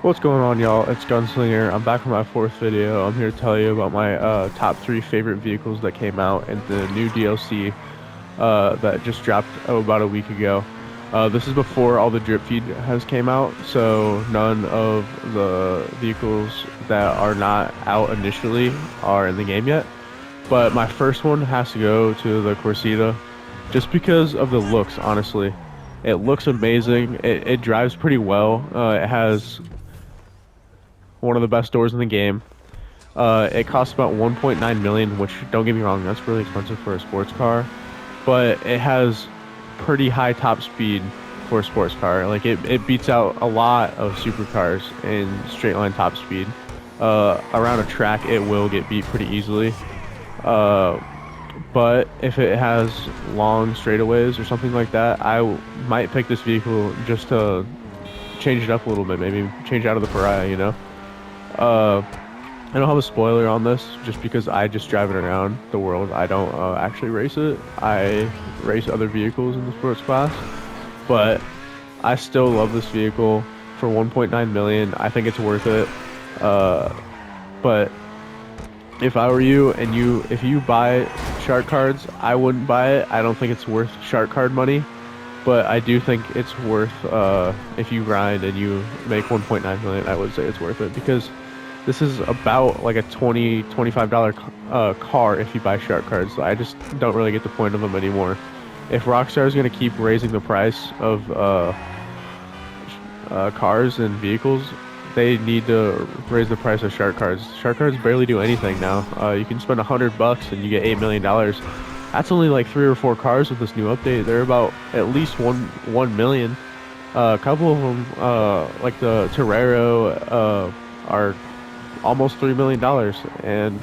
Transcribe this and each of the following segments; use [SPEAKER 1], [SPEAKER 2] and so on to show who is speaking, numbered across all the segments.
[SPEAKER 1] What's going on, y'all? It's Gunslinger. I'm back with my fourth video. I'm here to tell you about my top three favorite vehicles that came out in the new DLC that just dropped about a week ago. This is before all the drip feed has came out, so none of the vehicles that are not out initially are in the game yet. But my first one has to go to the Corsica, just because of the looks, honestly. It looks amazing. It drives pretty well. It has one of the best doors in the game. It costs about 1.9 million, which, don't get me wrong, that's really expensive for a sports car, but it has pretty high top speed for a sports car. Like it beats out a lot of supercars in straight line top speed. Around a track, it will get beat pretty easily. But if it has long straightaways or something like that, I might pick this vehicle just to change it up a little bit, maybe change out of the Pariah, you know? I don't have a spoiler on this just because I just drive it around the world. I don't actually race it. I race other vehicles in the sports class, but I still love this vehicle for 1.9 million. I think it's worth it. But if I were you and if you buy shark cards, I wouldn't buy it. I don't think it's worth shark card money, but I do think it's worth, if you grind and you make 1.9 million, I would say it's worth it, because this is about like a $25 car if you buy shark cards. So I just don't really get the point of them anymore. If Rockstar is going to keep raising the price of cars and vehicles, they need to raise the price of shark cards. Shark cards barely do anything now. You can spend $100 and you get $8 million. That's only like 3 or 4 cars with this new update. They're about at least 1 million. A couple of them, like the Torero, are almost $3 million, and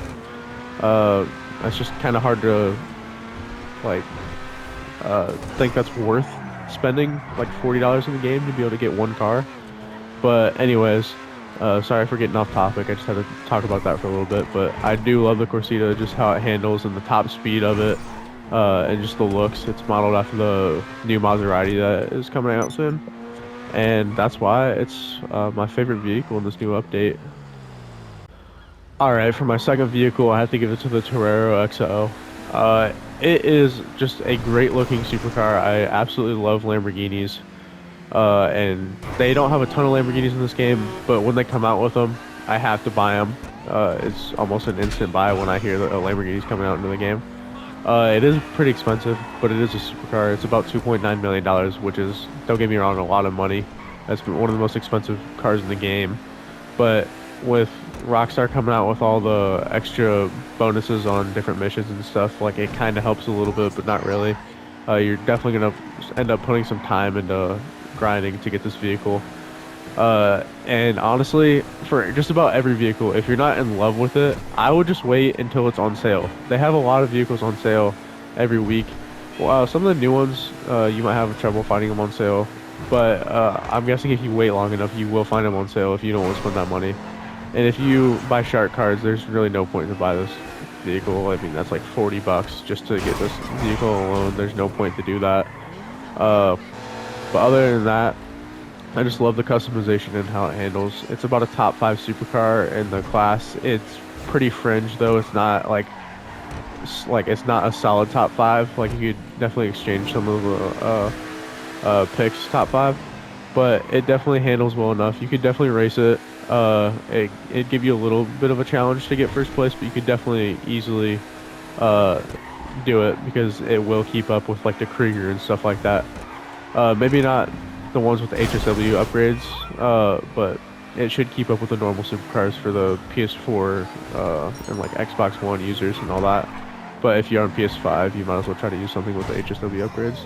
[SPEAKER 1] it's just kind of hard to like think that's worth spending like $40 in the game to be able to get one car. But anyways, sorry for getting off topic. I just had to talk about that for a little bit. But I do love the Corsica, just how it handles and the top speed of it, and just the looks. It's modeled after the new Maserati that is coming out soon, and that's why it's my favorite vehicle in this new update. Alright, for my second vehicle, I have to give it to the Torero XO. It is just a great looking supercar. I absolutely love Lamborghinis. And they don't have a ton of Lamborghinis in this game, but when they come out with them, I have to buy them. It's almost an instant buy when I hear that a Lamborghini's coming out into the game. It is pretty expensive, but it is a supercar. It's about $2.9 million, which is, don't get me wrong, a lot of money. That's one of the most expensive cars in the game. But with Rockstar coming out with all the extra bonuses on different missions and stuff, like, it kind of helps a little bit, but not really. You're definitely going to end up putting some time into grinding to get this vehicle. And honestly, for just about every vehicle, if you're not in love with it, I would just wait until it's on sale. They have a lot of vehicles on sale every week. Well, some of the new ones, you might have trouble finding them on sale, but I'm guessing if you wait long enough, you will find them on sale if you don't want to spend that money. And if you buy shark cards, there's really no point to buy this vehicle. I mean, that's like $40 just to get this vehicle alone. There's no point to do that. But other than that, I just love the customization and how it handles. It's about a top 5 supercar in the class. It's pretty fringe though. It's not like it's not a solid top 5. Like, you could definitely exchange some of the picks top 5, but it definitely handles well enough. You could definitely race it. It'd give you a little bit of a challenge to get first place, but you could definitely easily do it, because it will keep up with like the Krieger and stuff like that. Maybe not the ones with the HSW upgrades, but it should keep up with the normal supercars for the PS4 and like Xbox One users and all that. But if you're on PS5, you might as well try to use something with the HSW upgrades.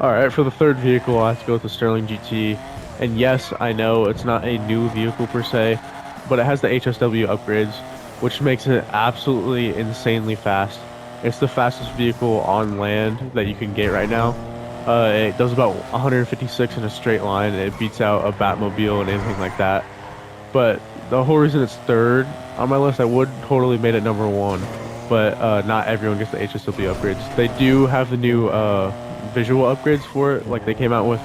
[SPEAKER 1] Alright, for the third vehicle, I have to go with the Sterling GT. And yes, I know it's not a new vehicle per se, but it has the HSW upgrades, which makes it absolutely insanely fast. It's the fastest vehicle on land that you can get right now. It does about 156 in a straight line, and it beats out a Batmobile and anything like that. But the whole reason it's third on my list, I would totally made it number 1, but not everyone gets the HSW upgrades. They do have the new visual upgrades for it. Like, they came out with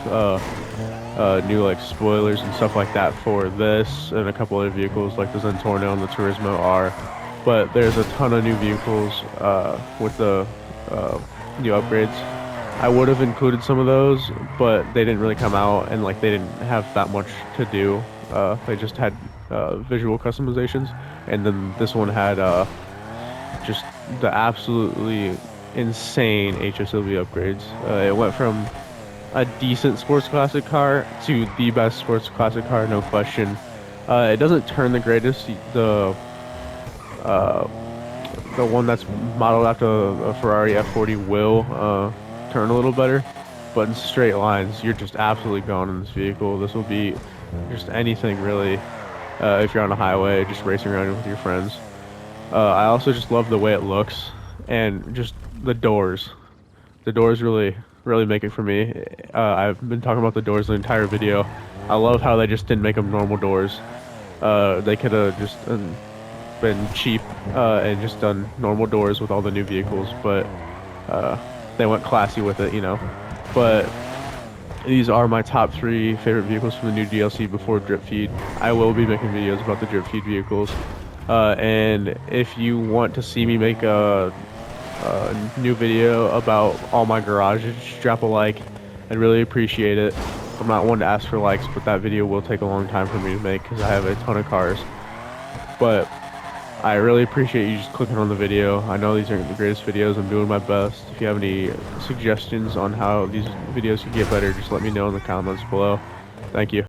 [SPEAKER 1] new like spoilers and stuff like that for this and a couple other vehicles like the Zentorno and the Turismo R. But there's a ton of new vehicles with the new upgrades. I would have included some of those, but they didn't really come out, and like they didn't have that much to do. They just had visual customizations, and then this one had just the absolutely insane HSLV upgrades. It went from a decent sports classic car to the best sports classic car, no question. It doesn't turn the greatest. The one that's modeled after a Ferrari F40 will turn a little better, but in straight lines, you're just absolutely gone in this vehicle. This will be just anything really if you're on a highway, just racing around with your friends. I also just love the way it looks and just the doors. The doors really make it for me. I've been talking about the doors the entire video. I love how they just didn't make them normal doors. They could have just been cheap and just done normal doors with all the new vehicles, but they went classy with it, you know. But these are my top 3 favorite vehicles from the new DLC before Drip Feed. I will be making videos about the Drip Feed vehicles. And if you want to see me make a new video about all my garages, just drop a like. I'd really appreciate it. I'm not one to ask for likes, but that video will take a long time for me to make because I have a ton of cars. But I really appreciate you just clicking on the video. I know these aren't the greatest videos. I'm doing my best. If you have any suggestions on how these videos could get better, just let me know in the comments below. Thank you.